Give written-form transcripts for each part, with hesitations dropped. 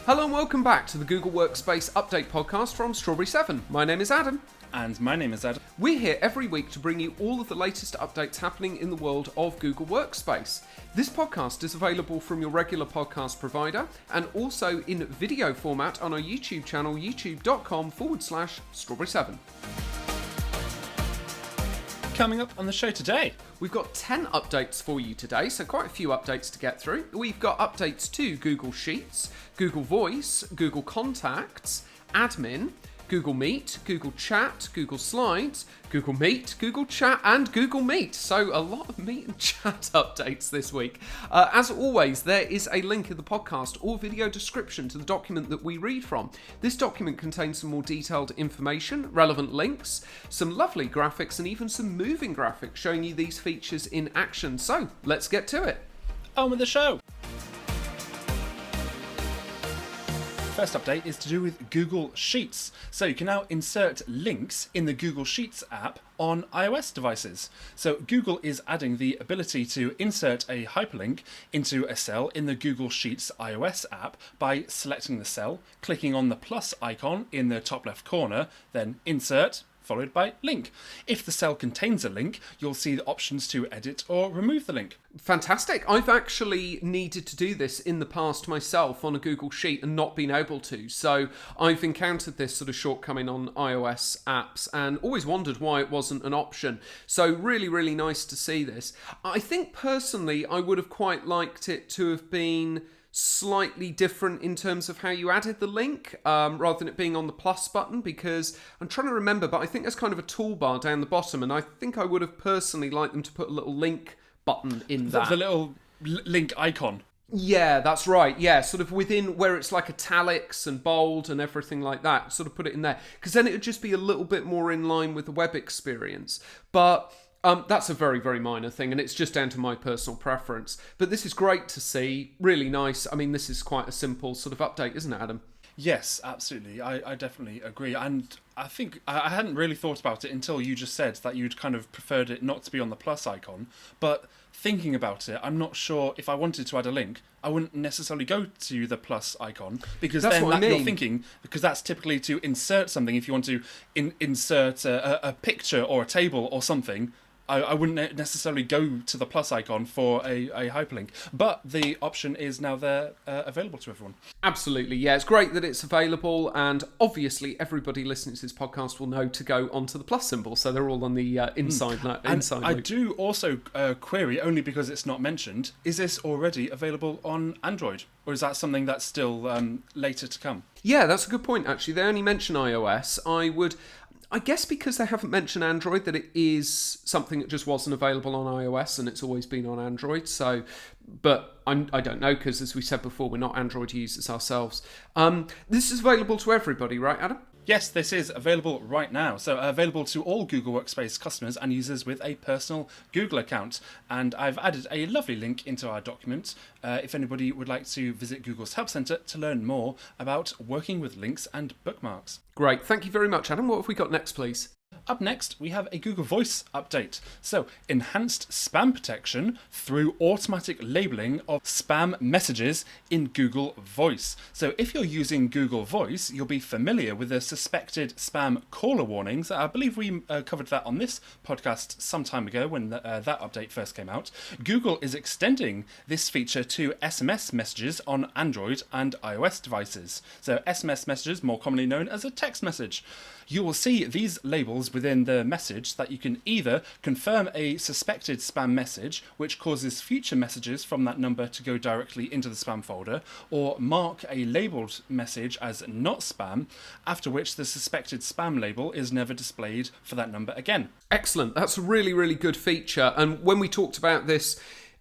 Hello and welcome back to the Google Workspace Update podcast from Strawberry 7. My name is Adam. And my name is Adam. We're here every week to bring you all of the latest updates happening in the world of Google Workspace. This podcast is available from your regular podcast provider and also in video format on our YouTube channel, youtube.com/Strawberry7. Coming up on the show today, we've got 10 updates for you today, so quite a few updates to get through. We've got updates to Google Sheets, Google Voice, Google Contacts, Admin, Google Meet, Google Chat, Google Slides, Google Meet, Google Chat, and Google Meet. So a lot of Meet and Chat updates this week. As always, there is a link in the podcast or video description to the document that we read from. This document contains some more detailed information, relevant links, some lovely graphics, and even some moving graphics showing you these features in action. So let's get to it. On with the show. First update is to do with Google Sheets. So you can now insert links in the Google Sheets app on iOS devices. So Google is adding the ability to insert a hyperlink into a cell in the Google Sheets iOS app by selecting the cell, clicking on the plus icon in the top left corner, then insert, followed by link. If the cell contains a link, you'll see the options to edit or remove the link. Fantastic. I've actually needed to do this in the past myself on a Google Sheet and not been able to. So I've encountered this sort of shortcoming on iOS apps and always wondered why it wasn't an option. So really, really nice to see this. I think personally I would have quite liked it to have been slightly different in terms of how you added the link rather than it being on the plus button, because I'm trying to remember, but I think there's kind of a toolbar down the bottom, and I think I would have personally liked them to put a little link button in that. The little link icon. Yeah, that's right. Yeah, sort of within where it's like italics and bold and everything like that, sort of put it in there, because then it would just be a little bit more in line with the web experience. But that's a very, very minor thing, and it's just down to my personal preference. But this is great to see, really nice. I mean, this is quite a simple sort of update, isn't it, Adam? Yes, absolutely. I definitely agree. And I think I hadn't really thought about it until you just said that you'd kind of preferred it not to be on the plus icon. But thinking about it, I'm not sure if I wanted to add a link, I wouldn't necessarily go to the plus icon, because that's then what I mean. You're thinking, because that's typically to insert something. If you want to insert a picture or a table or something, I wouldn't necessarily go to the plus icon for a hyperlink, but the option is now there, available to everyone. Absolutely, yeah. It's great that it's available, and obviously everybody listening to this podcast will know to go onto the plus symbol, so they're all on the inside loop. I do also query, only because it's not mentioned, is this already available on Android, or is that something that's still later to come? Yeah, that's a good point, actually. They only mention iOS. I guess because they haven't mentioned Android, that it is something that just wasn't available on iOS and it's always been on Android. So, but I don't know, because as we said before, we're not Android users ourselves. This is available to everybody, right, Adam? Yes, this is available right now. So available to all Google Workspace customers and users with a personal Google account. And I've added a lovely link into our document if anybody would like to visit Google's Help Center to learn more about working with links and bookmarks. Great. Thank you very much, Adam. What have we got next, please? Up next, we have a Google Voice update. So, enhanced spam protection through automatic labeling of spam messages in Google Voice. So, if you're using Google Voice, you'll be familiar with the suspected spam caller warnings. I believe we covered that on this podcast some time ago when that update first came out. Google is extending this feature to SMS messages on Android and iOS devices. So, SMS messages, more commonly known as a text message. You will see these labels within the message that you can either confirm a suspected spam message, which causes future messages from that number to go directly into the spam folder, or mark a labelled message as not spam, after which the suspected spam label is never displayed for that number again. Excellent. That's a really, really good feature. And when we talked about this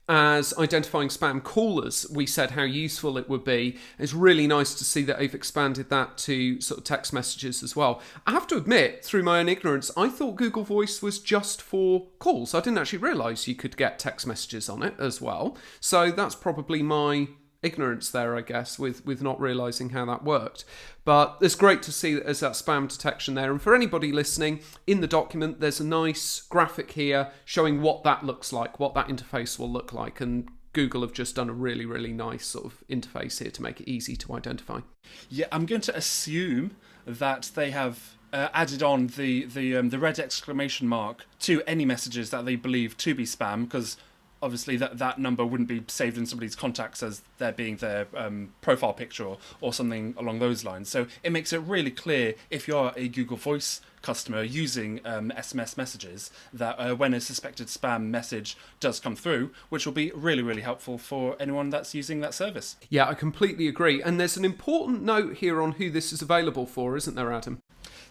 as identifying spam callers, we said how useful it would be. It's really nice to see that they've expanded that to sort of text messages as well. I have to admit, through my own ignorance, I thought Google Voice was just for calls. I didn't actually realise you could get text messages on it as well. So that's probably my ignorance there, I guess, with not realising how that worked. But it's great to see that there's that spam detection there. And for anybody listening, in the document, there's a nice graphic here showing what that looks like, what that interface will look like. And Google have just done a really, really nice sort of interface here to make it easy to identify. Yeah, I'm going to assume that they have added on the red exclamation mark to any messages that they believe to be spam, because obviously that number wouldn't be saved in somebody's contacts as there being their profile picture or something along those lines. So it makes it really clear if you're a Google Voice customer using SMS messages that when a suspected spam message does come through, which will be really, really helpful for anyone that's using that service. Yeah, I completely agree. And there's an important note here on who this is available for, isn't there, Adam?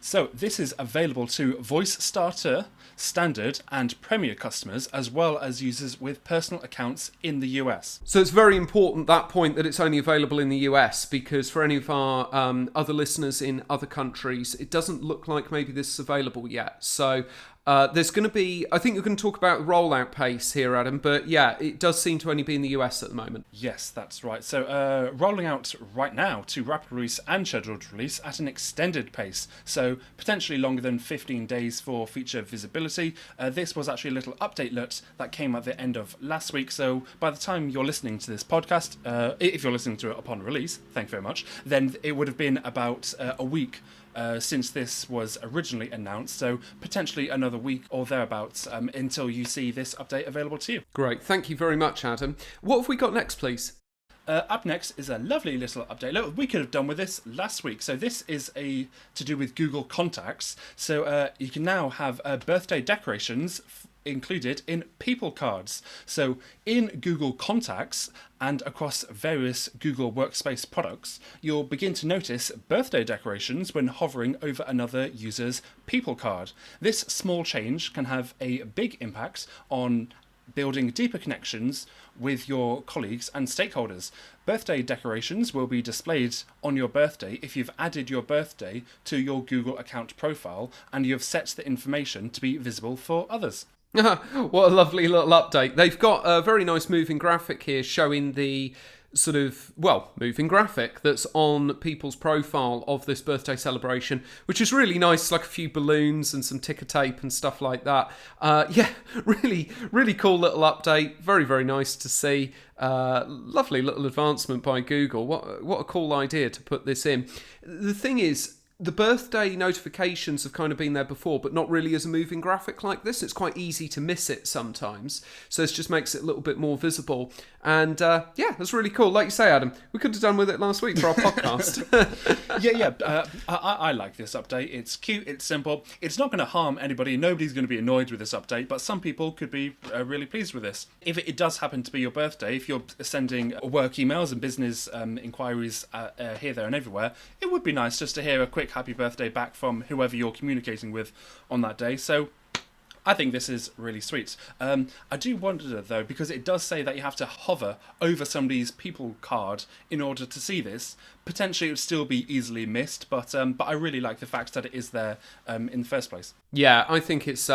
So this is available to Voice Starter, Standard and Premier customers, as well as users with personal accounts in the US. So it's very important, that point, that it's only available in the US, because for any of our other listeners in other countries, it doesn't look like maybe this is available yet. So there's going to be, I think you're going to talk about rollout pace here, Adam, but yeah, it does seem to only be in the US at the moment. Yes, that's right. So rolling out right now to rapid release and scheduled release at an extended pace, so potentially longer than 15 days for feature visibility. This was actually a little update that came at the end of last week, so by the time you're listening to this podcast, if you're listening to it upon release, thank you very much, then it would have been about a week since this was originally announced, so potentially another week or thereabouts until you see this update available to you. Great, thank you very much, Adam. What have we got next, please? Up next is a lovely little update. Look, we could have done with this last week. So this is to do with Google Contacts. So you can now have birthday decorations included in people cards. So in Google Contacts and across various Google Workspace products, you'll begin to notice birthday decorations when hovering over another user's people card. This small change can have a big impact on building deeper connections with your colleagues and stakeholders. Birthday decorations will be displayed on your birthday if you've added your birthday to your Google account profile and you've set the information to be visible for others. What a lovely little update. They've got a very nice moving graphic here showing the sort of, moving graphic that's on people's profile of this birthday celebration, which is really nice. It's like a few balloons and some ticker tape and stuff like that. Yeah, really, really cool little update. Very, very nice to see. Lovely little advancement by Google. What a cool idea to put this in. The thing is, the birthday notifications have kind of been there before, but not really as a moving graphic like this. It's quite easy to miss it sometimes. So this just makes it a little bit more visible. And yeah, that's really cool. Like you say, Adam, we could have done with it last week for our podcast. I like this update. It's cute, it's simple. It's not going to harm anybody. Nobody's going to be annoyed with this update, but some people could be really pleased with this. If it does happen to be your birthday, if you're sending work emails and business inquiries here, there and everywhere, it would be nice just to hear a quick happy birthday back from whoever you're communicating with on that day. So I think this is really sweet. I do wonder though, because it does say that you have to hover over somebody's people card in order to see this. Potentially it would still be easily missed, but I really like the fact that it is there in the first place. Yeah, I think it's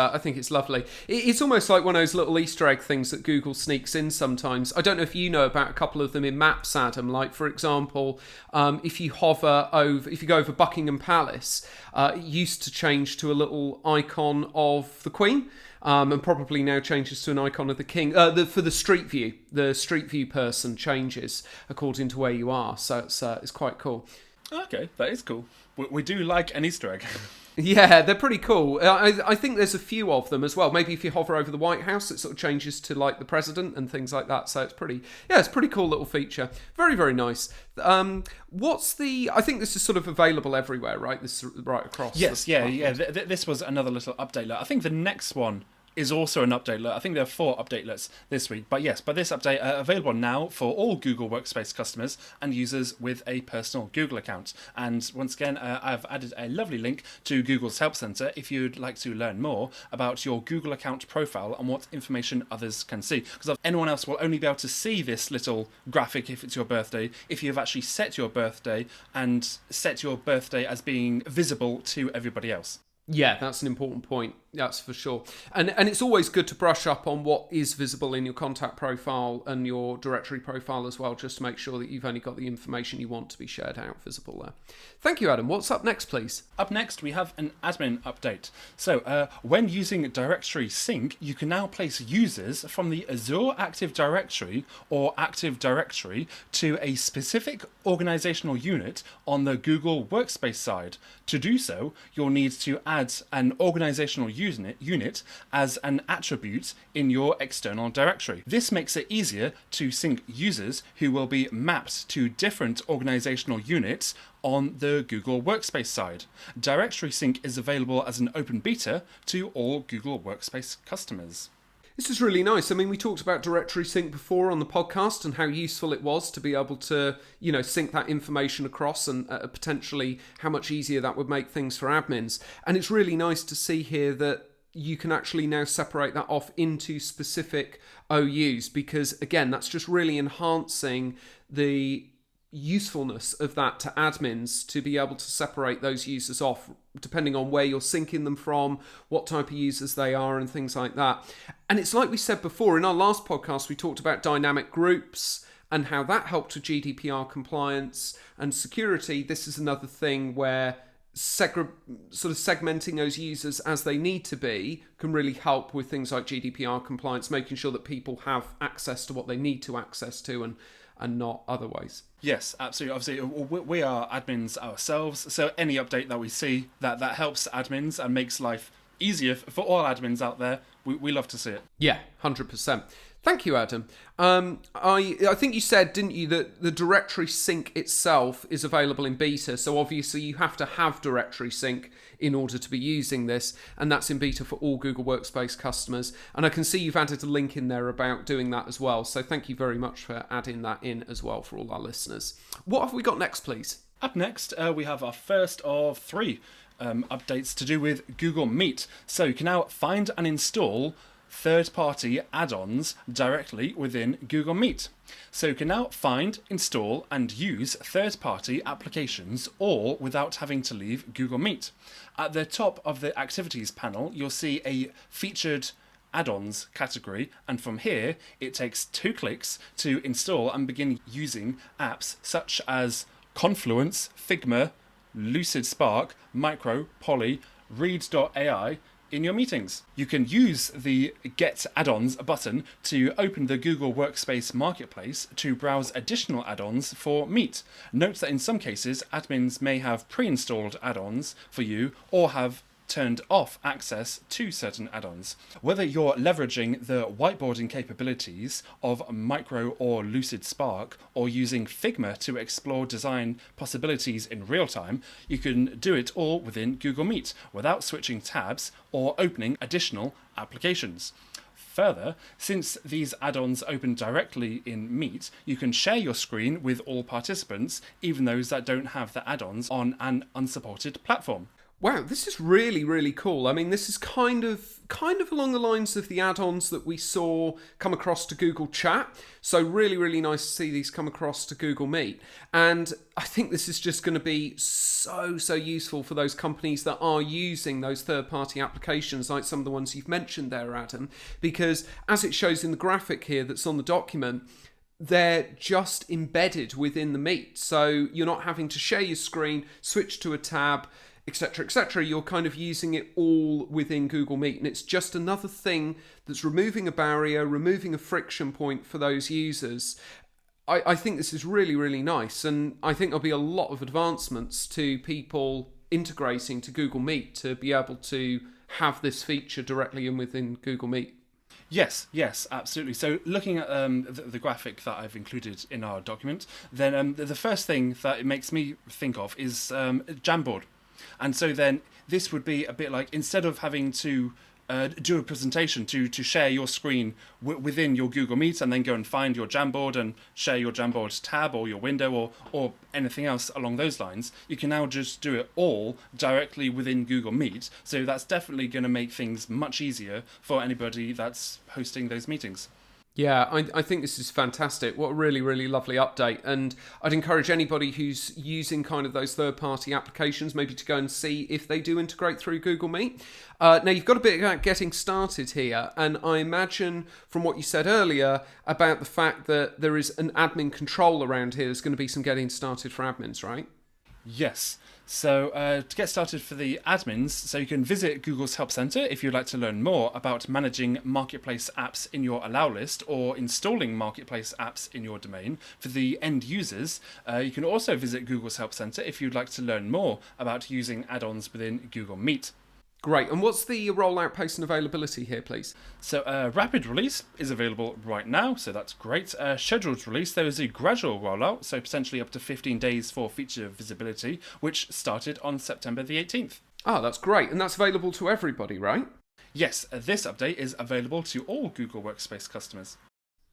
lovely. It's almost like one of those little Easter egg things that Google sneaks in sometimes. I don't know if you know about a couple of them in Maps, Adam. Like for example, if you go over Buckingham Palace, it used to change to a little icon of the Queen. And probably now changes to an icon of the king. For the street view person changes according to where you are. So it's quite cool. Okay, that is cool. We do like an Easter egg. Yeah, they're pretty cool. I think there's a few of them as well. Think if you hover over the White House, it sort of changes to like the president and things like that. So it's pretty cool little feature. Very, very nice. I think this is sort of available everywhere, right? This is right across. Yes, yeah. This was another little update. I think the next one is also an update. I think there are 4 updatelets this week. But yes, this update available now for all Google Workspace customers and users with a personal Google account. And once again, I've added a lovely link to Google's Help Center if you'd like to learn more about your Google account profile and what information others can see. Because anyone else will only be able to see this little graphic if it's your birthday, if you've actually set your birthday and set your birthday as being visible to everybody else. Yeah, that's an important point. That's for sure. And it's always good to brush up on what is visible in your contact profile and your directory profile as well, just to make sure that you've only got the information you want to be shared out visible there. Thank you, Adam. What's up next, please? Up next, we have an admin update. So when using Directory Sync, you can now place users from the Azure Active Directory or Active Directory to a specific organizational unit on the Google Workspace side. To do so, you'll need to add an organizational unit as an attribute in your external directory. This makes it easier to sync users who will be mapped to different organizational units on the Google Workspace side. Directory Sync is available as an open beta to all Google Workspace customers. This is really nice. I mean, we talked about Directory Sync before on the podcast and how useful it was to be able to, sync that information across, and potentially how much easier that would make things for admins. And it's really nice to see here that you can actually now separate that off into specific OUs, because again, that's just really enhancing the usefulness of that to admins, to be able to separate those users off depending on where you're syncing them from, what type of users they are, and things like that. And it's like we said before in our last podcast, we talked about dynamic groups and how that helped with GDPR compliance and security. This is another thing where sort of segmenting those users as they need to be can really help with things like GDPR compliance, making sure that people have access to what they need to access to and not otherwise. Yes, absolutely. Obviously, we are admins ourselves, so any update that we see that helps admins and makes life easier for all admins out there, we love to see it. Yeah, 100%. Thank you, Adam. I think you said, didn't you, that the Directory Sync itself is available in beta, so obviously you have to have Directory Sync in order to be using this, and that's in beta for all Google Workspace customers. And I can see you've added a link in there about doing that as well, so thank you very much for adding that in as well for all our listeners. What have we got next, please? Up next, we have our first of three updates to do with Google Meet. So you can now find and install third-party add-ons directly within Google Meet. So you can now find, install and use third-party applications all without having to leave Google Meet. At the top of the activities panel, you'll see a featured add-ons category, and from here it takes 2 clicks to install and begin using apps such as Confluence, Figma, Lucid Spark, Micro, Poly, Read.ai in your meetings. You can use the Get Add-ons button to open the Google Workspace Marketplace to browse additional add-ons for Meet. Note that in some cases, admins may have pre-installed add-ons for you or have turned off access to certain add-ons. Whether you're leveraging the whiteboarding capabilities of Micro or Lucid Spark or using Figma to explore design possibilities in real time, you can do it all within Google Meet without switching tabs or opening additional applications. Further, since these add-ons open directly in Meet, you can share your screen with all participants, even those that don't have the add-ons on an unsupported platform. Wow, this is really, really cool. I mean, this is kind of along the lines of the add-ons that we saw come across to Google Chat. So really, really nice to see these come across to Google Meet. And I think this is just going to be so useful for those companies that are using those third-party applications, like some of the ones you've mentioned there, Adam, because as it shows in the graphic here that's on the document, they're just embedded within the Meet. So you're not having to share your screen, switch to a tab, etc., etc. You're kind of using it all within Google Meet, and it's just another thing that's removing a barrier, removing a friction point for those users. I think this is really, really nice, and I think there'll be a lot of advancements to people integrating to Google Meet to be able to have this feature directly in within Google Meet. Yes, absolutely. So looking at the graphic that I've included in our document, then the first thing that it makes me think of is Jamboard. And so then this would be a bit like, instead of having to do a presentation to share your screen within your Google Meet and then go and find your Jamboard and share your Jamboard tab or your window or anything else along those lines, you can now just do it all directly within Google Meet. So that's definitely going to make things much easier for anybody that's hosting those meetings. Yeah, I think this is fantastic. What a really, really lovely update. And I'd encourage anybody who's using kind of those third-party applications maybe to go and see if they do integrate through Google Meet. Now, you've got a bit about getting started here. And I imagine from what you said earlier about the fact that there is an admin control around here, there's going to be some getting started for admins, right? Yes. So to get started for the admins, so you can visit Google's Help Center if you'd like to learn more about managing marketplace apps in your allow list or installing marketplace apps in your domain. For the end users, you can also visit Google's Help Center if you'd like to learn more about using add-ons within Google Meet. Great. And what's the rollout pace and availability here, please? So rapid release is available right now, so that's great. Scheduled release, there is a gradual rollout, so potentially up to 15 days for feature visibility, which started on September the 18th. Oh, that's great. And that's available to everybody, right? Yes, this update is available to all Google Workspace customers.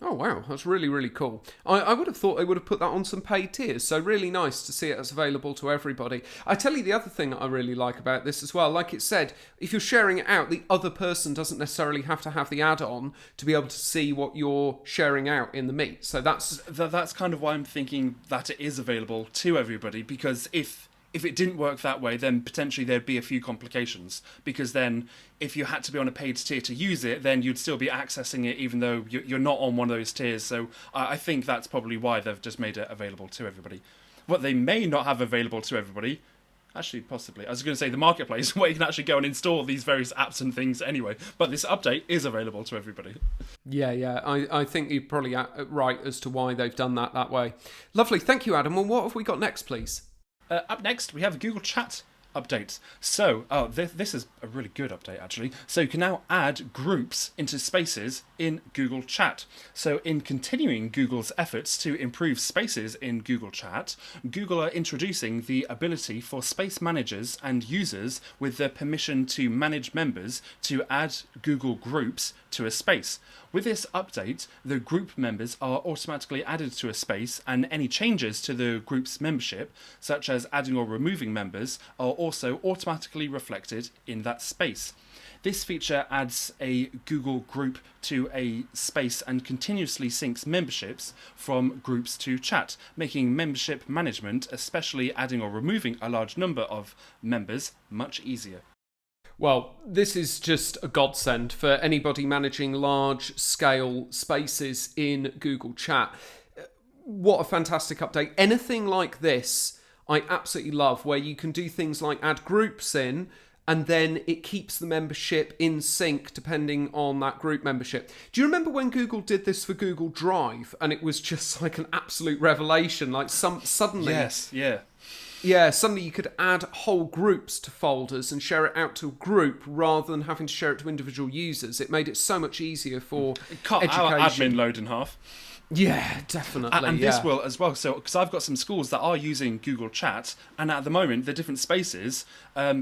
Oh, wow. That's really, really cool. I would have thought they would have put that on some paid tiers, so really nice to see it as available to everybody. I tell you the other thing that I really like about this as well, like it said, if you're sharing it out, the other person doesn't necessarily have to have the add-on to be able to see what you're sharing out in the Meet. So that's kind of why I'm thinking that it is available to everybody, because if it didn't work that way, then potentially there'd be a few complications. Because then, if you had to be on a paid tier to use it, then you'd still be accessing it even though you're not on one of those tiers. So I think that's probably why they've just made it available to everybody. What they may not have available to everybody, actually possibly, I was going to say the marketplace, where you can actually go and install these various apps and things anyway. But this update is available to everybody. Yeah. I think you're probably right as to why they've done that way. Lovely. Thank you, Adam. Well, what have we got next, please? Up next, we have a Google Chat update. So, this is a really good update, actually. So you can now add groups into spaces in Google Chat. So in continuing Google's efforts to improve spaces in Google Chat, Google are introducing the ability for space managers and users with the permission to manage members to add Google groups to a space. With this update, the group members are automatically added to a space, and any changes to the group's membership, such as adding or removing members, are also automatically reflected in that space. This feature adds a Google group to a space and continuously syncs memberships from groups to chat, making membership management, especially adding or removing a large number of members, much easier. Well, this is just a godsend for anybody managing large-scale spaces in Google Chat. What a fantastic update. Anything like this, I absolutely love, where you can do things like add groups in, and then it keeps the membership in sync depending on that group membership. Do you remember when Google did this for Google Drive, and it was just like an absolute revelation? Like suddenly... Yes, yeah. Yeah, suddenly you could add whole groups to folders and share it out to a group rather than having to share it to individual users. It made it so much easier for Cut education. our admin load in half. Yeah, definitely. And this will as well. So, because I've got some schools that are using Google Chat, and at the moment, the different spaces,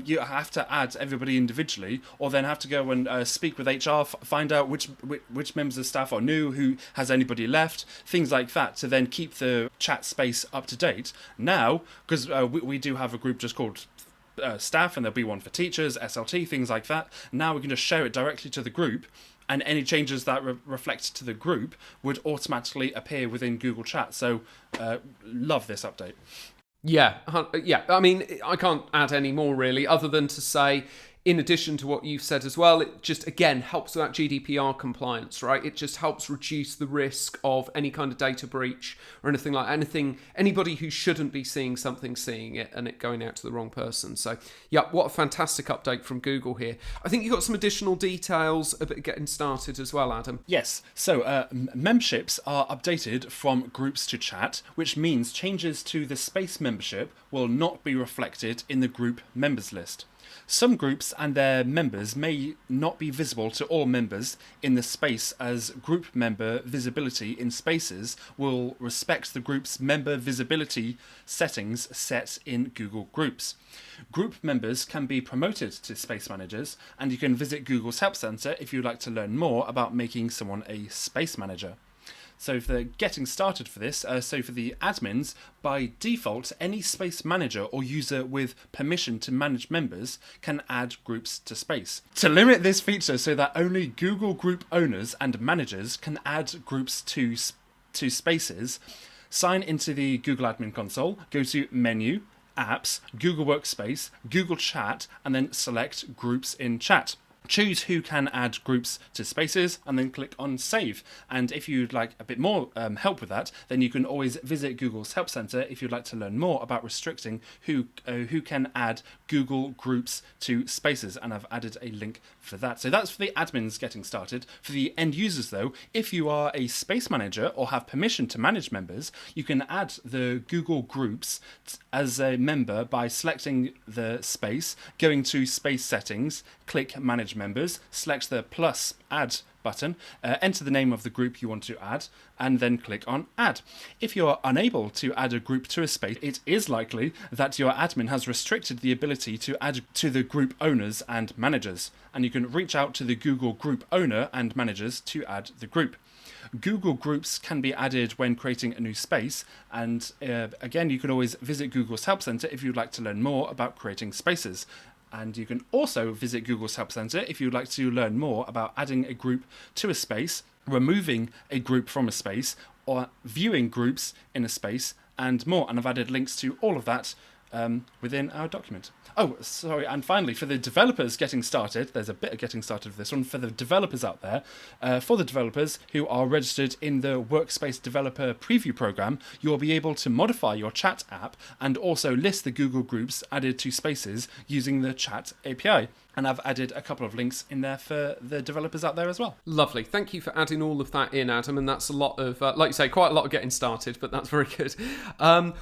you have to add everybody individually, or then have to go and speak with HR, find out which members of staff are new, who has anybody left, things like that, to then keep the chat space up to date. Now, because we do have a group just called staff, and there'll be one for teachers, SLT, things like that. Now we can just share it directly to the group, and any changes that reflect to the group would automatically appear within Google Chat. So, love this update. Yeah. I mean, I can't add any more really, other than to say, in addition to what you've said as well, it just, again, helps with that GDPR compliance, right? It just helps reduce the risk of any kind of data breach or anything like anybody who shouldn't be seeing something, seeing it and it going out to the wrong person. So, yeah, what a fantastic update from Google here. I think you've got some additional details about getting started as well, Adam. Yes, so memberships are updated from groups to chat, which means changes to the space membership will not be reflected in the group members list. Some groups and their members may not be visible to all members in the space, as group member visibility in spaces will respect the group's member visibility settings set in Google Groups. Group members can be promoted to space managers, and you can visit Google's Help Center if you'd like to learn more about making someone a space manager. So for getting started for this, so for the admins, by default, any space manager or user with permission to manage members can add groups to space. To limit this feature so that only Google Group owners and managers can add groups to spaces, sign into the Google Admin Console, go to Menu, Apps, Google Workspace, Google Chat, and then select Groups in Chat. Choose who can add groups to spaces and then click on Save. And if you'd like a bit more help with that, then you can always visit Google's Help Center if you'd like to learn more about restricting who can add Google groups to spaces. And I've added a link for that. So that's for the admins getting started. For the end users though, if you are a space manager or have permission to manage members, you can add the Google groups as a member by selecting the space, going to Space Settings, click Manage Members, select the plus add button, enter the name of the group you want to add, and then click on Add. If you are unable to add a group to a space, it is likely that your admin has restricted the ability to add to the group owners and managers, and you can reach out to the Google Group owner and managers to add the group. Google Groups can be added when creating a new space, and again, you can always visit Google's Help Center if you'd like to learn more about creating spaces. And you can also visit Google's Help Center if you'd like to learn more about adding a group to a space, removing a group from a space, or viewing groups in a space, and more. And I've added links to all of that within our document. Oh, sorry, and finally, for the developers getting started, there's a bit of getting started for this one, for the developers out there, for the developers who are registered in the Workspace Developer Preview Program, you'll be able to modify your chat app and also list the Google Groups added to spaces using the Chat API. And I've added a couple of links in there for the developers out there as well. Lovely. Thank you for adding all of that in, Adam. And that's a lot of, like you say, quite a lot of getting started, but that's very good.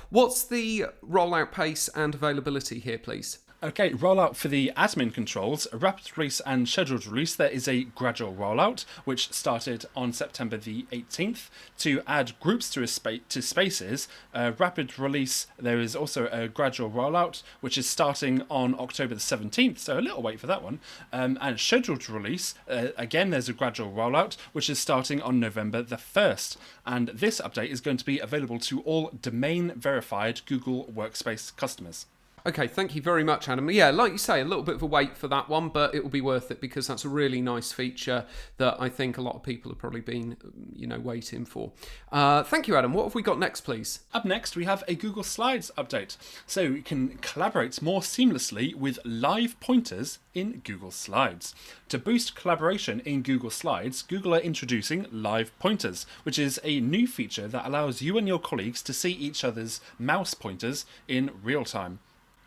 What's the rollout pace and availability here, please? Okay, rollout for the admin controls, rapid release and scheduled release. There is a gradual rollout, which started on September the 18th. To add groups to spaces, rapid release, there is also a gradual rollout, which is starting on October the 17th, so a little wait for that one. And scheduled release, again, there's a gradual rollout, which is starting on November the 1st. And this update is going to be available to all domain-verified Google Workspace customers. Okay, thank you very much, Adam. Yeah, like you say, a little bit of a wait for that one, but it will be worth it because that's a really nice feature that I think a lot of people have probably been, waiting for. Thank you, Adam. What have we got next, please? Up next, we have a Google Slides update. So you can collaborate more seamlessly with live pointers in Google Slides. To boost collaboration in Google Slides, Google are introducing live pointers, which is a new feature that allows you and your colleagues to see each other's mouse pointers in real time.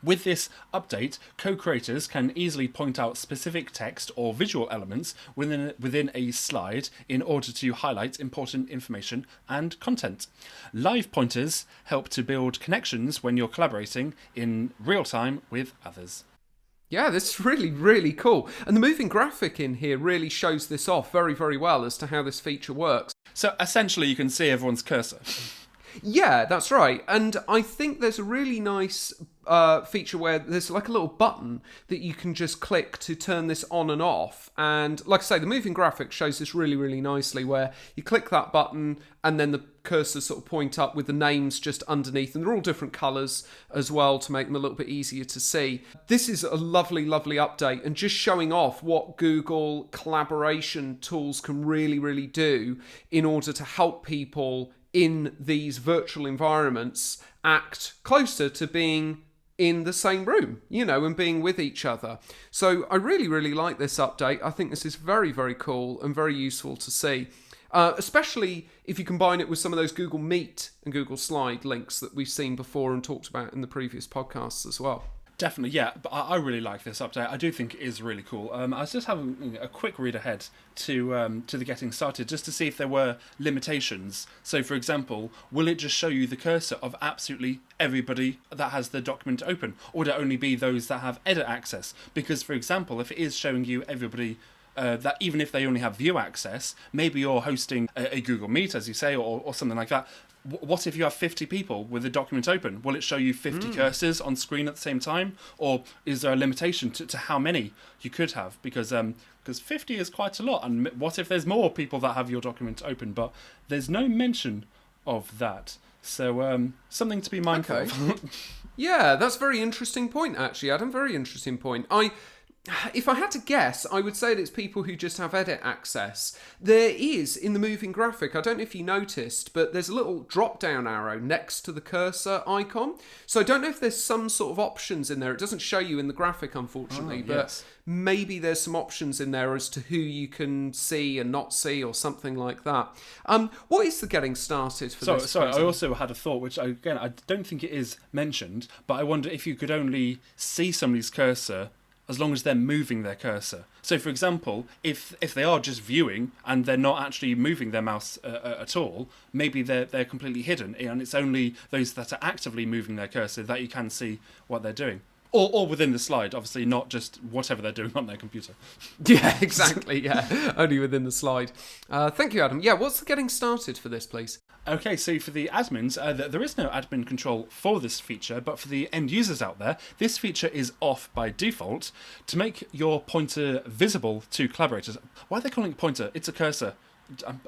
With this update, co-creators can easily point out specific text or visual elements within a slide in order to highlight important information and content. Live pointers help to build connections when you're collaborating in real time with others. Yeah, this is really, really cool. And the moving graphic in here really shows this off very, very well as to how this feature works. So essentially you can see everyone's cursor. Yeah, that's right. And I think there's a really nice feature where there's like a little button that you can just click to turn this on and off. And like I say, the moving graphic shows this really, really nicely where you click that button and then the cursor sort of point up with the names just underneath. And they're all different colours as well to make them a little bit easier to see. This is a lovely, lovely update and just showing off what Google collaboration tools can really, really do in order to help people in these virtual environments act closer to being in the same room, and being with each other. So I really, really like this update. I think this is very, very cool and very useful to see, especially if you combine it with some of those Google Meet and Google Slide links that we've seen before and talked about in the previous podcasts as well. Definitely, yeah, but I really like this update. I do think it is really cool. I was just having a quick read ahead to the getting started just to see if there were limitations. So, for example, will it just show you the cursor of absolutely everybody that has the document open? Or would it only be those that have edit access? Because, for example, if it is showing you everybody that even if they only have view access, maybe you're hosting a Google Meet, as you say, or something like that. What if you have 50 people with the document open? Will it show you 50 cursors on screen at the same time? Or is there a limitation to how many you could have? Because 50 is quite a lot. And what if there's more people that have your document open? But there's no mention of that. So something to be mindful of. Yeah, that's a very interesting point, actually, Adam. Very interesting point. If I had to guess, I would say that it's people who just have edit access. There is, in the moving graphic, I don't know if you noticed, but there's a little drop-down arrow next to the cursor icon. So I don't know if there's some sort of options in there. It doesn't show you in the graphic, unfortunately, but maybe there's some options in there as to who you can see and not see or something like that. What is the getting started for this? Sorry, I also had a thought, which, again, I don't think it is mentioned, but I wonder if you could only see somebody's cursor as long as they're moving their cursor. So, for example, if they are just viewing and they're not actually moving their mouse at all, maybe they're completely hidden, and it's only those that are actively moving their cursor that you can see what they're doing. Or within the slide, obviously, not just whatever they're doing on their computer. Yeah, exactly, yeah. Only within the slide. Thank you, Adam. Yeah, what's the getting started for this, please? Okay, so for the admins, there is no admin control for this feature, but for the end users out there, this feature is off by default. To make your pointer visible to collaborators, why are they calling it pointer? It's a cursor.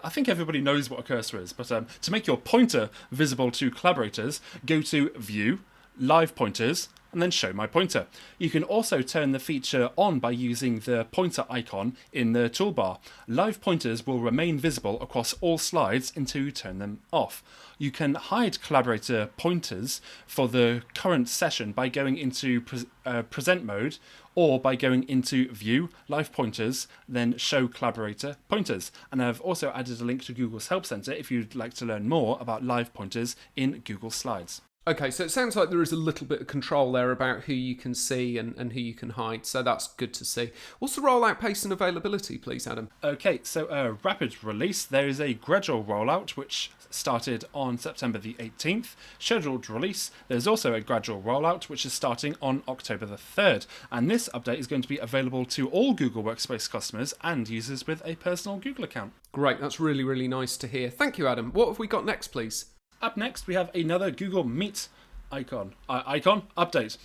I think everybody knows what a cursor is, but to make your pointer visible to collaborators, go to View, Live Pointers, and then Show My Pointer. You can also turn the feature on by using the pointer icon in the toolbar. Live pointers will remain visible across all slides until you turn them off. You can hide collaborator pointers for the current session by going into present mode, or by going into View, Live Pointers, then Show Collaborator Pointers. And I've also added a link to Google's Help Center if you'd like to learn more about live pointers in Google Slides. Okay, so it sounds like there is a little bit of control there about who you can see and who you can hide, so that's good to see. What's the rollout pace and availability, please, Adam? Okay, so rapid release. There is a gradual rollout, which started on September the 18th. Scheduled release. There's also a gradual rollout, which is starting on October the 3rd. And this update is going to be available to all Google Workspace customers and users with a personal Google account. Great, that's really, really nice to hear. Thank you, Adam. What have we got next, please? Up next, we have another Google Meet icon update.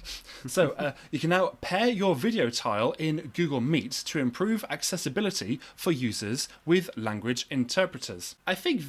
So you can now pair your video tile in Google Meet to improve accessibility for users with language interpreters. I think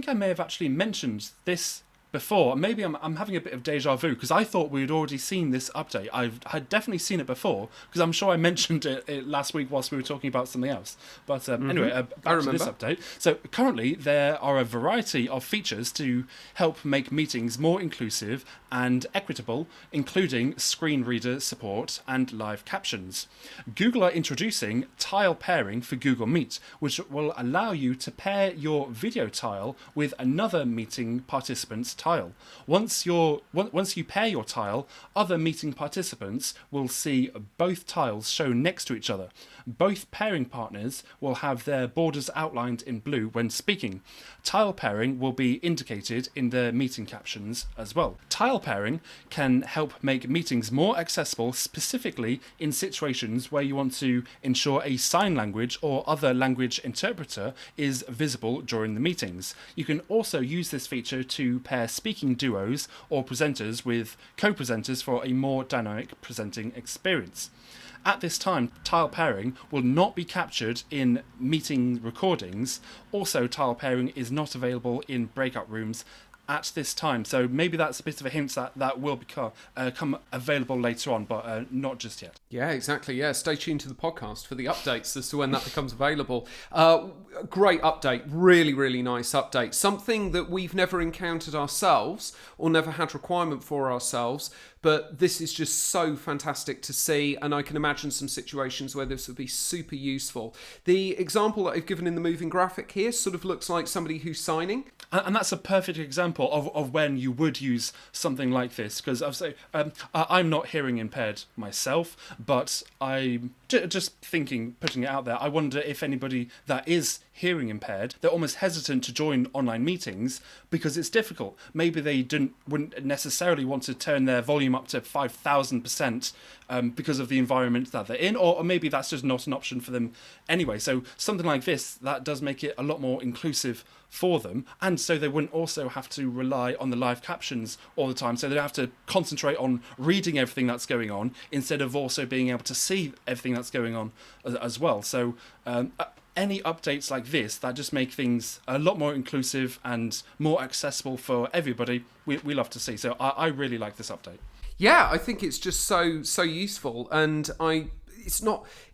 I may have actually mentioned this before. Maybe I'm having a bit of deja vu, because I thought we had already seen this update. I'd definitely seen it before, because I'm sure I mentioned it last week whilst we were talking about something else. But anyway, back to this update. So currently there are a variety of features to help make meetings more inclusive and equitable, including screen reader support and live captions. Google are introducing tile pairing for Google Meet, which will allow you to pair your video tile with another meeting participant's tile. Once you pair your tile, other meeting participants will see both tiles shown next to each other. Both pairing partners will have their borders outlined in blue when speaking. Tile pairing will be indicated in the meeting captions as well. Tile pairing can help make meetings more accessible, specifically in situations where you want to ensure a sign language or other language interpreter is visible during the meetings. You can also use this feature to pair speaking duos or presenters with co-presenters for a more dynamic presenting experience. At this time, tile pairing will not be captured in meeting recordings. Also, tile pairing is not available in breakout rooms at this time. So maybe that's a bit of a hint that will come available later on, but not just yet. Yeah, exactly. Yeah, stay tuned to the podcast for the updates as to when that becomes available. Great update. Really, really nice update. Something that we've never encountered ourselves or never had requirement for ourselves, but this is just so fantastic to see, and I can imagine some situations where this would be super useful. The example that I've given in the moving graphic here sort of looks like somebody who's signing. And that's a perfect example of when you would use something like this, because I'm not hearing impaired myself, but I just thinking, putting it out there, I wonder if anybody that is hearing impaired, they're almost hesitant to join online meetings because it's difficult. Maybe they wouldn't necessarily want to turn their volume up to 5,000% because of the environment that they're in, or maybe that's just not an option for them anyway. So something like this, that does make it a lot more inclusive for them, and so they wouldn't also have to rely on the live captions all the time, so they don't have to concentrate on reading everything that's going on instead of also being able to see everything that's going on as well. So any updates like this that just make things a lot more inclusive and more accessible for everybody, we love to see. So I really like this update. Yeah, I think it's just so useful, and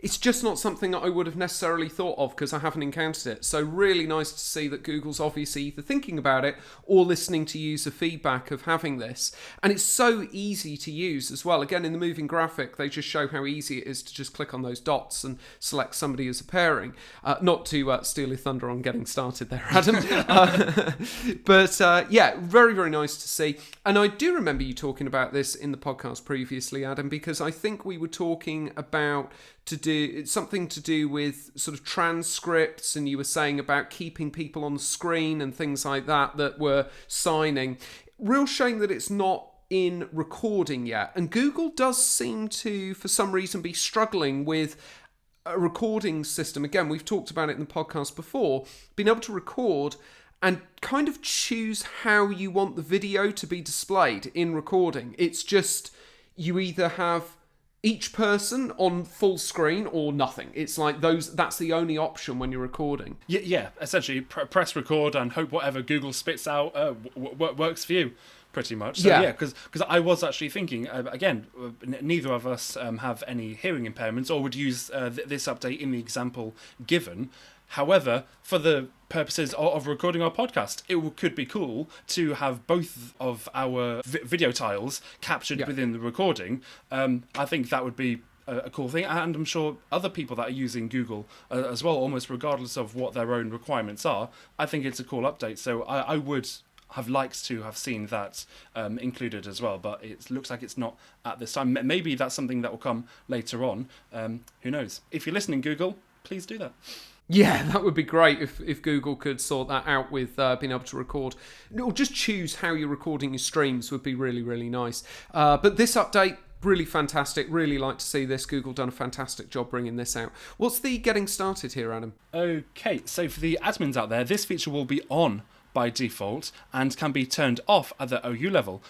it's just not something that I would have necessarily thought of because I haven't encountered it. So really nice to see that Google's obviously either thinking about it or listening to user feedback of having this. And it's so easy to use as well. Again, in the moving graphic, they just show how easy it is to just click on those dots and select somebody as a pairing. Not to steal your thunder on getting started there, Adam. But yeah, very, very nice to see. And I do remember you talking about this in the podcast previously, Adam, because I think we were talking about something to do with sort of transcripts, and you were saying about keeping people on the screen and things like that were signing. Real shame that it's not in recording yet. And Google does seem to, for some reason, be struggling with a recording system. Again, we've talked about it in the podcast before, being able to record and kind of choose how you want the video to be displayed in recording. It's just, you either have each person on full screen or nothing. It's like that's the only option when you're recording. Yeah, essentially press record and hope whatever Google spits out works for you, pretty much. So yeah, because I was actually thinking, again, neither of us have any hearing impairments or would use this update in the example given. However, for the purposes of recording our podcast, it could be cool to have both of our video tiles captured within the recording. I think that would be a cool thing, and I'm sure other people that are using Google as well, almost regardless of what their own requirements are, I think it's a cool update. So I would have liked to have seen that included as well, but it looks like it's not at this time. Maybe that's something that will come later on. Who knows? If you're listening, Google, please do that. Yeah, that would be great if Google could sort that out with being able to record. Or just choose how you're recording your streams would be really, really nice. But this update, really fantastic. Really like to see this. Google done a fantastic job bringing this out. What's the getting started here, Adam? Okay, so for the admins out there, this feature will be on by default and can be turned off at the OU level.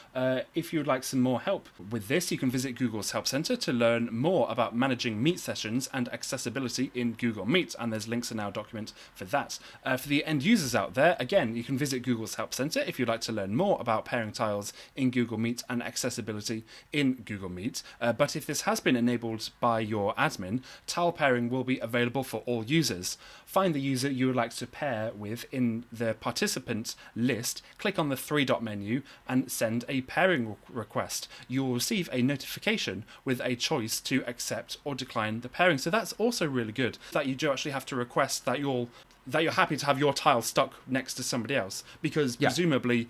If you would like some more help with this, you can visit Google's Help Center to learn more about managing Meet sessions and accessibility in Google Meet, and there's links in our document for that. For the end users out there, again, you can visit Google's Help Center if you'd like to learn more about pairing tiles in Google Meet and accessibility in Google Meet. But if this has been enabled by your admin, tile pairing will be available for all users. Find the user you would like to pair with in the participant list, click on the three-dot menu and send a pairing request. You will receive a notification with a choice to accept or decline the pairing. So that's also really good, that you do actually have to request that you're happy to have your tile stuck next to somebody else, because presumably,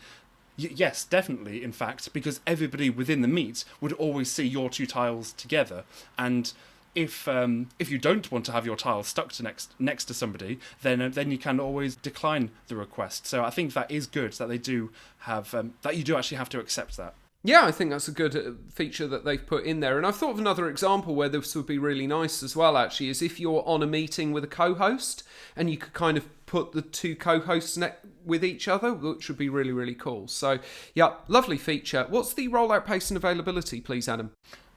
yes, definitely, in fact, because everybody within the meet would always see your two tiles together, and if you don't want to have your tile stuck to next to somebody, then you can always decline the request. So I think that is good that they do have that you do actually have to accept that. Yeah, I think that's a good feature that they've put in there. And I've thought of another example where this would be really nice as well, actually, is if you're on a meeting with a co-host and you could kind of put the two co-hosts with each other, which would be really, really cool. So, yeah, lovely feature. What's the rollout pace and availability, please, Adam?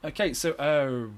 Okay, so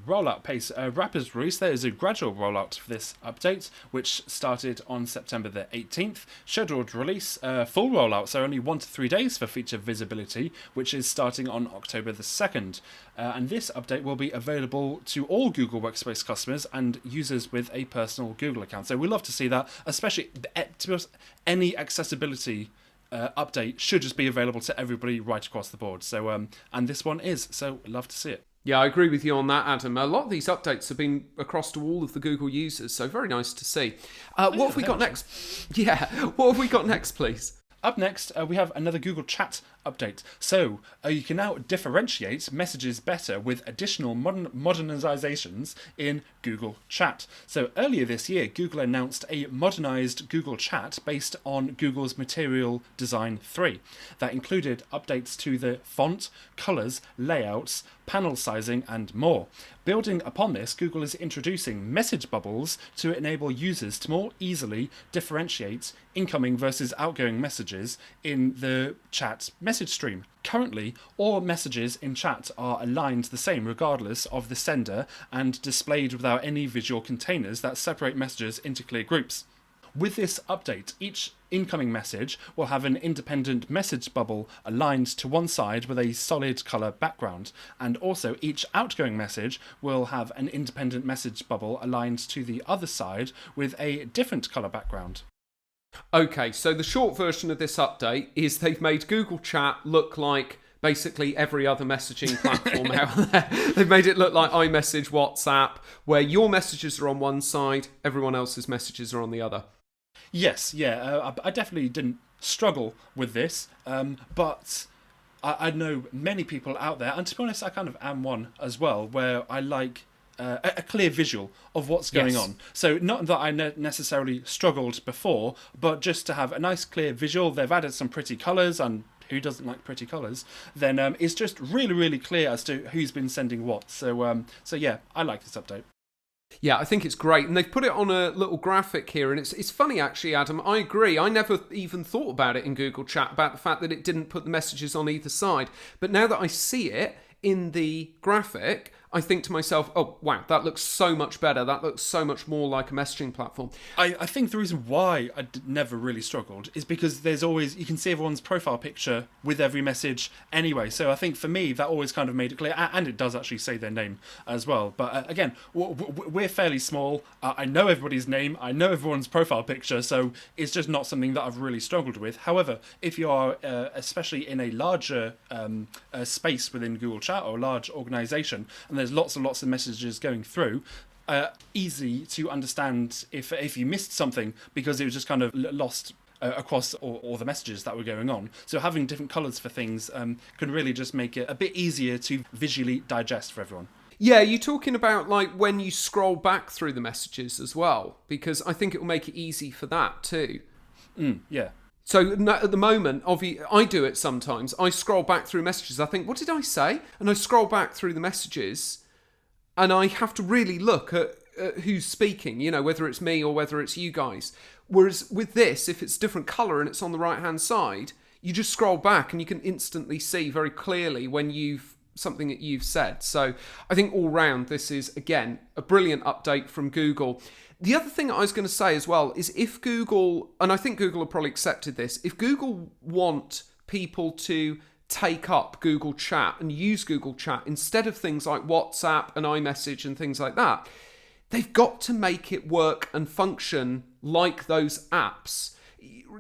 rollout pace. Rapid release, there is a gradual rollout for this update, which started on September the 18th. Scheduled release, full rollout, so only 1 to 3 days for feature visibility, which is starting on October the 2nd. And this update will be available to all Google Workspace customers and users with a personal Google account. So we love to see that, especially to be honest, any accessibility update should just be available to everybody right across the board. So and this one is, so love to see it. Yeah, I agree with you on that, Adam. A lot of these updates have been across to all of the Google users, so very nice to see. What have we got next? Yeah, what have we got next, please? Up next, we have another Google Chat update. So you can now differentiate messages better with additional modernizations in Google Chat. So earlier this year, Google announced a modernized Google Chat based on Google's Material Design 3 that included updates to the font, colors, layouts, panel sizing, and more. Building upon this, Google is introducing message bubbles to enable users to more easily differentiate incoming versus outgoing messages in the chat message stream. Currently, all messages in chat are aligned the same regardless of the sender and displayed without any visual containers that separate messages into clear groups. With this update, each incoming message will have an independent message bubble aligned to one side with a solid colour background, and also each outgoing message will have an independent message bubble aligned to the other side with a different colour background. Okay, so the short version of this update is they've made Google Chat look like basically every other messaging platform out there. They've made it look like iMessage, WhatsApp, where your messages are on one side, everyone else's messages are on the other. Yes, yeah, I definitely didn't struggle with this, but I know many people out there, and to be honest, I kind of am one as well, where I like a clear visual of what's going on. So not that I necessarily struggled before, but just to have a nice clear visual. They've added some pretty colours, and who doesn't like pretty colours? Then it's just really, really clear as to who's been sending what. So yeah, I like this update. Yeah, I think it's great. And they've put it on a little graphic here. And it's funny, actually, Adam. I agree. I never even thought about it in Google Chat, about the fact that it didn't put the messages on either side. But now that I see it in the graphic, I think to myself, oh, wow, that looks so much better. That looks so much more like a messaging platform. I think the reason why I never really struggled is because there's always, you can see everyone's profile picture with every message anyway. So I think for me, that always kind of made it clear. And it does actually say their name as well. But again, we're fairly small. I know everybody's name. I know everyone's profile picture. So it's just not something that I've really struggled with. However, if you are, especially in a larger space within Google Chat or a large organization, and there's lots and lots of messages going through, easy to understand if you missed something because it was just kind of lost across all the messages that were going on. So having different colours for things can really just make it a bit easier to visually digest for everyone. Yeah, you're talking about like when you scroll back through the messages as well, because I think it will make it easy for that too. Yeah. So at the moment, I do it sometimes. I scroll back through messages. I think, what did I say? And I scroll back through the messages, and I have to really look at who's speaking, you know, whether it's me or whether it's you guys. Whereas with this, if it's different colour and it's on the right-hand side, you just scroll back and you can instantly see very clearly when something that you've said. So I think all round, this is, again, a brilliant update from Google. The other thing I was going to say as well is if Google, and I think Google have probably accepted this, if Google want people to take up Google Chat and use Google Chat instead of things like WhatsApp and iMessage and things like that, they've got to make it work and function like those apps.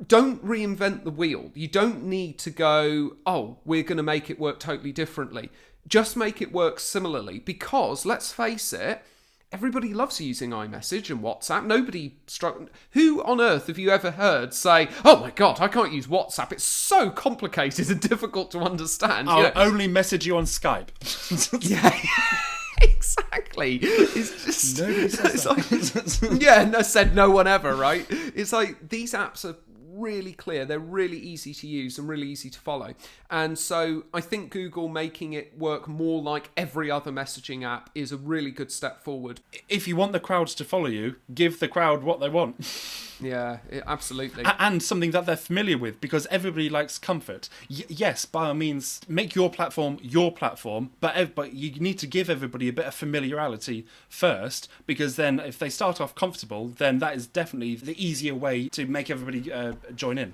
Don't reinvent the wheel. You don't need to go, oh, we're going to make it work totally differently. Just make it work similarly, because let's face it, everybody loves using iMessage and WhatsApp. Nobody Who on earth have you ever heard say, oh my God, I can't use WhatsApp. It's so complicated and difficult to understand. I'll only message you on Skype. Yeah, exactly. It's just... Nobody says that. Like, yeah, said no one ever, right? It's like these apps are really clear. They're really easy to use and really easy to follow. And so I think Google making it work more like every other messaging app is a really good step forward. If you want the crowds to follow you, give the crowd what they want. Yeah, absolutely. And something that they're familiar with, because everybody likes comfort. Yes, by all means, make your platform, but you need to give everybody a bit of familiarity first, because then if they start off comfortable, then that is definitely the easier way to make everybody join in.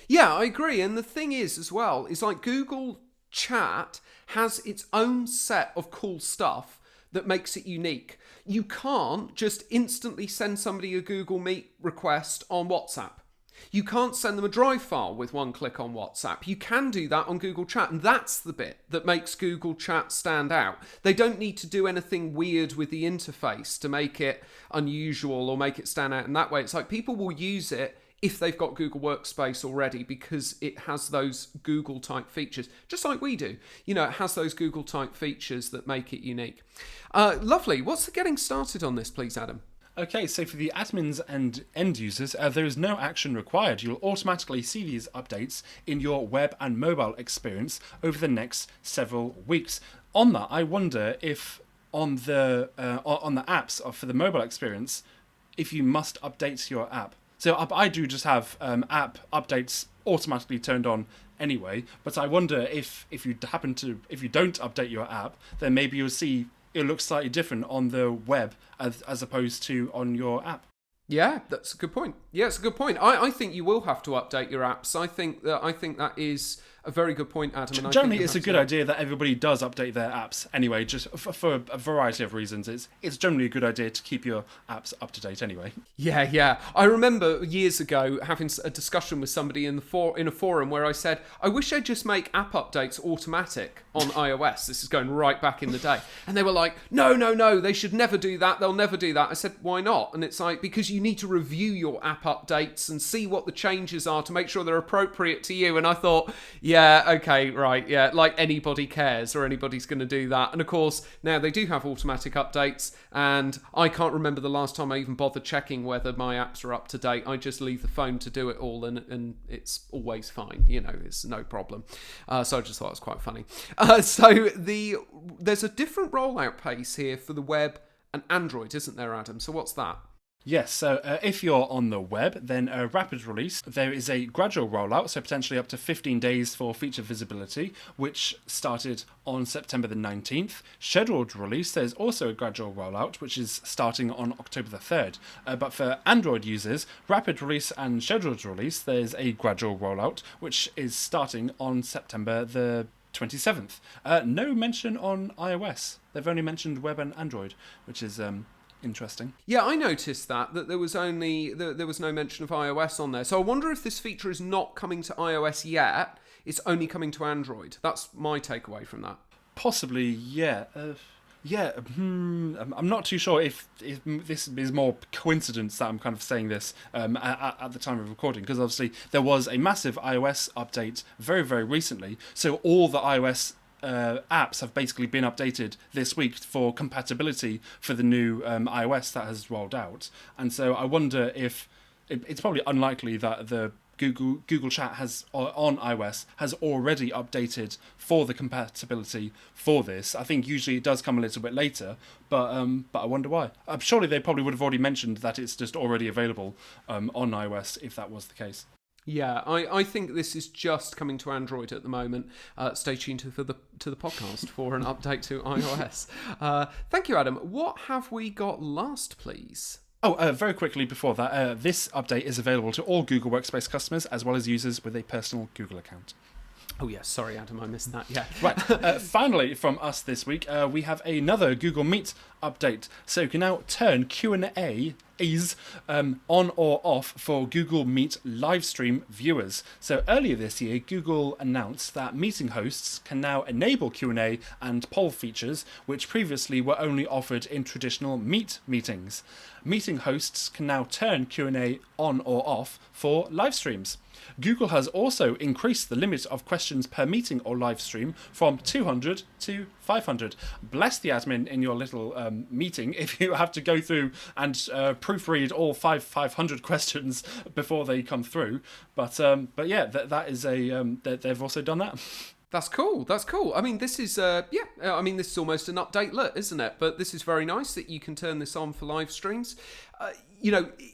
Yeah, I agree. And the thing is, as well, is like Google Chat has its own set of cool stuff that makes it unique. You can't just instantly send somebody a Google Meet request on WhatsApp. You can't send them a drive file with one click on WhatsApp. You can do that on Google Chat, and that's the bit that makes Google Chat stand out. They don't need to do anything weird with the interface to make it unusual or make it stand out in that way. It's like people will use it if they've got Google Workspace already, because it has those Google type features, just like we do. You know, it has those Google type features that make it unique. Lovely. What's the getting started on this, please, Adam? Okay, so for the admins and end users, there is no action required. You'll automatically see these updates in your web and mobile experience over the next several weeks. On that, I wonder if on the apps for the mobile experience, if you must update your app. So I do just have app updates automatically turned on anyway, but I wonder if you don't update your app, then maybe you'll see it looks slightly different on the web as opposed to on your app. Yeah, that's a good point. Yeah, it's a good point. I think you will have to update your apps. I think that is a very good point, Adam. And generally, it's a good idea that everybody does update their apps anyway, just for a variety of reasons. It's generally a good idea to keep your apps up to date anyway. Yeah. I remember years ago having a discussion with somebody in a forum where I said, I wish they'd just make app updates automatic on iOS. This is going right back in the day. And they were like, no, they should never do that. They'll never do that. I said, why not? And it's like, because you need to review your app updates and see what the changes are to make sure they're appropriate to you. And I thought, yeah, okay, right, yeah, like anybody cares or anybody's going to do that. And of course, now they do have automatic updates, and I can't remember the last time I even bothered checking whether my apps are up to date. I just leave the phone to do it all, and it's always fine, you know, it's no problem. So I just thought it was quite funny. There's a different rollout pace here for the web and Android, isn't there, Adam? So what's that? Yes, so if you're on the web, then a rapid release, there is a gradual rollout, so potentially up to 15 days for feature visibility, which started on September the 19th. Scheduled release, there's also a gradual rollout, which is starting on October the 3rd. But for Android users, rapid release and scheduled release, there's a gradual rollout, which is starting on September the 27th. No mention on iOS. They've only mentioned web and Android, which is interesting. Yeah, I noticed that there was no mention of iOS on there. So I wonder if this feature is not coming to iOS yet. It's only coming to Android. That's my takeaway from that. Possibly, yeah. I'm not too sure if this is more coincidence that I'm kind of saying this at the time of recording, because obviously there was a massive iOS update very, very recently. So all the iOS apps have basically been updated this week for compatibility for the new iOS that has rolled out. And so I wonder if it's probably unlikely that the Google Chat has on iOS has already updated for the compatibility for this. I think usually it does come a little bit later, but I wonder why. Surely they probably would have already mentioned that it's just already available on iOS if that was the case. Yeah, I think this is just coming to Android at the moment. Stay tuned to the podcast for an update to iOS. Thank you, Adam. What have we got last, please? Very quickly before that, this update is available to all Google Workspace customers as well as users with a personal Google account. Oh, yes. Sorry, Adam, I missed that. Yeah. Right. Finally, from us this week, we have another Google Meet update. So you can now turn Q&As on or off for Google Meet live stream viewers. So earlier this year, Google announced that meeting hosts can now enable Q&A and poll features, which previously were only offered in traditional Meet meetings. Meeting hosts can now turn Q&A on or off for live streams. Google has also increased the limit of questions per meeting or live stream from 200 to 500. Bless the admin in your little meeting if you have to go through and proofread all 500 questions before they come through. But yeah, that is they've also done that. That's cool. I mean, this is this is almost an update, isn't it? But this is very nice that you can turn this on for live streams.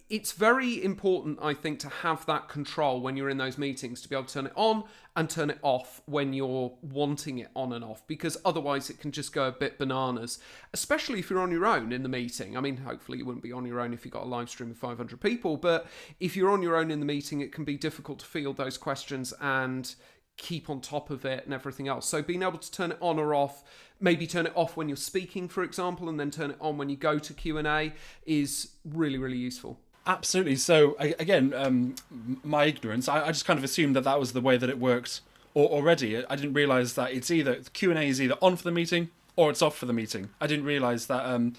It's very important, I think, to have that control when you're in those meetings, to be able to turn it on and turn it off when you're wanting it on and off, because otherwise it can just go a bit bananas, especially if you're on your own in the meeting. I mean, hopefully you wouldn't be on your own if you've got a live stream of 500 people, but if you're on your own in the meeting, it can be difficult to field those questions and keep on top of it and everything else. So being able to turn it on or off, maybe turn it off when you're speaking, for example, and then turn it on when you go to Q&A is really, really useful. Absolutely. So again, my ignorance, I just kind of assumed that was the way that it worked already. I didn't realise that it's either Q&A is either on for the meeting or it's off for the meeting. I didn't realise that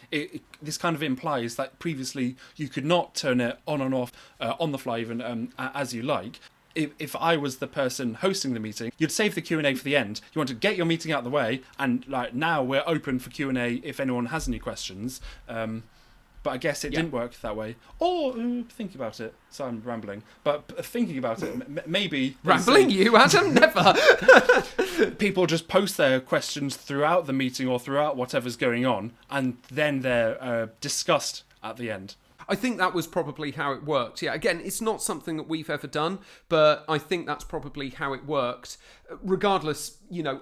this kind of implies that previously you could not turn it on and off on the fly, even as you like. If I was the person hosting the meeting, you'd save the Q&A for the end. You want to get your meeting out of the way, and like now we're open for Q&A if anyone has any questions. But I guess it didn't work that way. Or think about it. So I'm rambling. But thinking about it, maybe... Rambling you, Adam? Never! People just post their questions throughout the meeting or throughout whatever's going on, and then they're discussed at the end. I think that was probably how it worked. Yeah, again, it's not something that we've ever done, but I think that's probably how it worked. Regardless,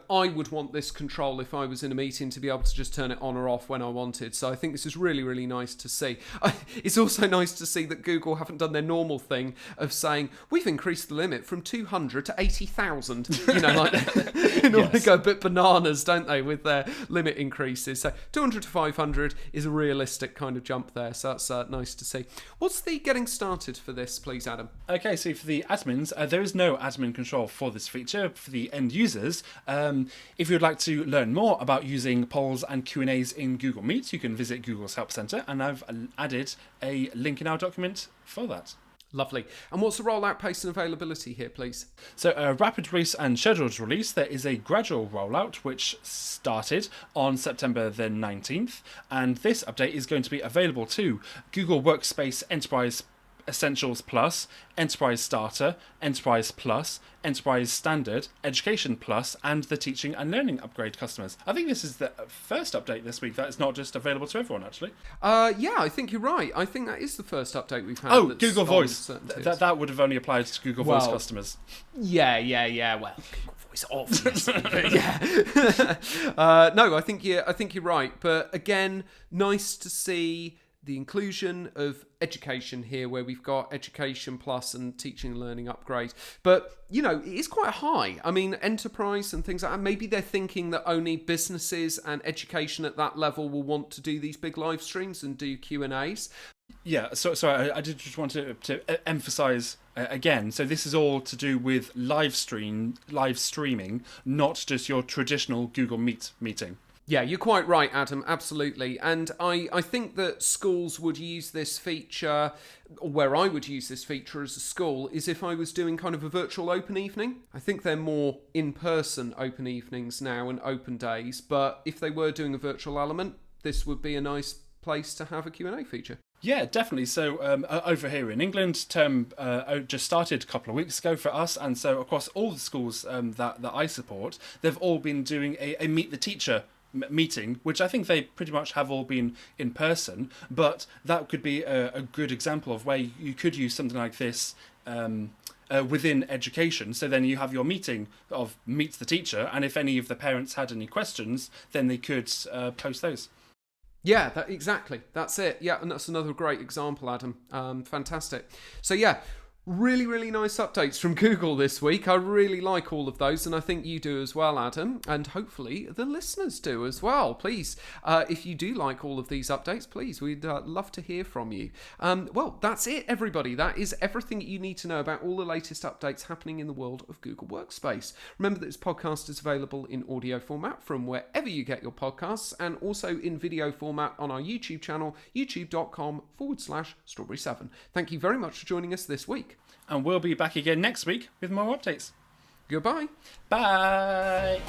I would want this control if I was in a meeting to be able to just turn it on or off when I wanted. So I think this is really, really nice to see. It's also nice to see that Google haven't done their normal thing of saying, we've increased the limit from 200 to 80,000. In order to go a bit bananas, don't they, with their limit increases. So 200 to 500 is a realistic kind of jump there. So that's nice to see. What's the getting started for this, please, Adam? Okay, so for the admins, there is no admin control for this feature. For the end users, if you'd like to learn more about using polls and Q&As in Google Meet, you can visit Google's Help Center, and I've added a link in our document for that. Lovely. And what's the rollout pace and availability here, please? So rapid release and scheduled release, there is a gradual rollout which started on September the 19th, and this update is going to be available to Google Workspace Enterprise Essentials Plus, Enterprise Starter, Enterprise Plus, Enterprise Standard, Education Plus, and the Teaching and Learning Upgrade customers. I think this is the first update this week that's not just available to everyone, actually. Yeah, I think you're right. I think that is the first update we've had. Oh, Google Voice. That would have only applied to Google Voice customers. Yeah. Well, Google Voice, obviously. Yeah. No, I think you're right. But again, nice to see the inclusion of education here, where we've got Education Plus and Teaching and Learning Upgrade. But, it is quite high. I mean, enterprise and things like that, maybe they're thinking that only businesses and education at that level will want to do these big live streams and do Q&As. Yeah, so I did just want to emphasise again, so this is all to do with live streaming, not just your traditional Google Meet meeting. Yeah, you're quite right, Adam, absolutely. And I think that schools would use this feature, or where I would use this feature as a school, is if I was doing kind of a virtual open evening. I think they're more in-person open evenings now and open days, but if they were doing a virtual element, this would be a nice place to have a Q&A feature. Yeah, definitely. So over here in England, term just started a couple of weeks ago for us, and so across all the schools that I support, they've all been doing a Meet the Teacher meeting, which I think they pretty much have all been in person, but that could be a good example of where you could use something like this within education. So then you have your meeting of Meet the Teacher, and if any of the parents had any questions, then they could post those. Yeah, exactly. That's it. Yeah, and that's another great example, Adam. Fantastic. So yeah, really, really nice updates from Google this week. I really like all of those, and I think you do as well, Adam, and hopefully the listeners do as well. Please, if you do like all of these updates, please, we'd love to hear from you. Well, that's it, everybody. That is everything you need to know about all the latest updates happening in the world of Google Workspace. Remember that this podcast is available in audio format from wherever you get your podcasts, and also in video format on our YouTube channel, youtube.com/Strawberry7. Thank you very much for joining us this week. And we'll be back again next week with more updates. Goodbye. Bye.